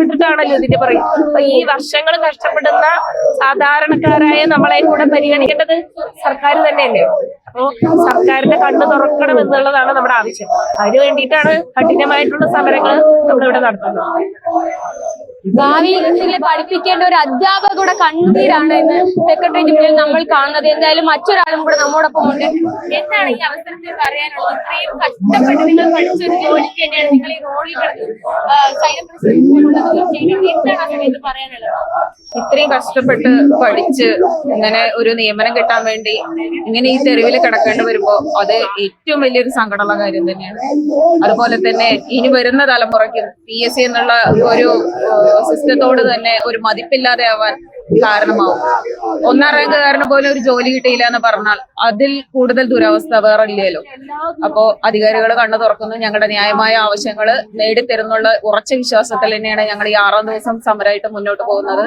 ലക്ഷ്യമിട്ടിട്ടാണല്ലോ ഇതിന്റെ പറയും. അപ്പൊ ഈ വർഷങ്ങൾ കഷ്ടപ്പെടുന്ന സാധാരണക്കാരായ നമ്മളെ കൂടെ പരിഗണിക്കേണ്ടത് സർക്കാർ തന്നെയല്ലേ. അപ്പോ സർക്കാരിന്റെ കണ്ണ് തുറക്കണം എന്നുള്ളതാണ് നമ്മുടെ ആവശ്യം. അതിനു വേണ്ടിയിട്ടാണ് കഠിനമായിട്ടുള്ള സമരങ്ങൾ നമ്മളിവിടെ നടത്തുന്നത്. ഭാവിയിൽ കുട്ടികളെ പഠിപ്പിക്കേണ്ട ഒരു അധ്യാപകരുടെ കണ്ണീരാണ് ഇന്ന് സെക്രട്ടേറിയറ്റ് മുന്നിൽ നമ്മൾ കാണുന്നത്. എന്തായാലും മറ്റൊരാളും കൂടെ നമ്മോടൊപ്പം ഉണ്ട്. എന്താണ് ഈ അവസരത്തിൽ പറയാനുള്ളത്? ഇത്രയും കഷ്ടപ്പെട്ട് നിങ്ങൾ പഠിച്ചൊരു ജോലിക്ക് തന്നെയാണ് നിങ്ങൾ ഈ റോഡിൽ എന്താണ് പറയാനുള്ളത്? ഇത്രയും കഷ്ടപ്പെട്ട് പഠിച്ച് ഇങ്ങനെ ഒരു നിയമനം കിട്ടാൻ വേണ്ടി ഇങ്ങനെ ഈ തെരുവിൽ കിടക്കേണ്ടി വരുമ്പോ അത് ഏറ്റവും വലിയൊരു സങ്കടമുള്ള കാര്യം തന്നെയാണ്. അതുപോലെ തന്നെ ഇനി വരുന്ന തലമുറയ്ക്കും PSC എന്നുള്ള ഒരു സിസ്റ്റത്തോട് തന്നെ ഒരു മതിപ്പില്ലാതെ ആവാൻ കാരണമാവും. 1ാം റാങ്കുകാരന് പോലും ഒരു ജോലി കിട്ടിയില്ല എന്ന് പറഞ്ഞാൽ അതിൽ കൂടുതൽ ദുരവസ്ഥ വേറെ ഇല്ലല്ലോ. അപ്പോ അധികാരികൾ കണ്ണു തുറക്കുന്നു, ഞങ്ങളുടെ ന്യായമായ ആവശ്യങ്ങൾ നേടിത്തരുന്നുള്ള ഉറച്ച വിശ്വാസത്തിൽ തന്നെയാണ് ഞങ്ങൾ ഈ 6ാം ദിവസം സമരമായിട്ട് മുന്നോട്ട് പോകുന്നത്.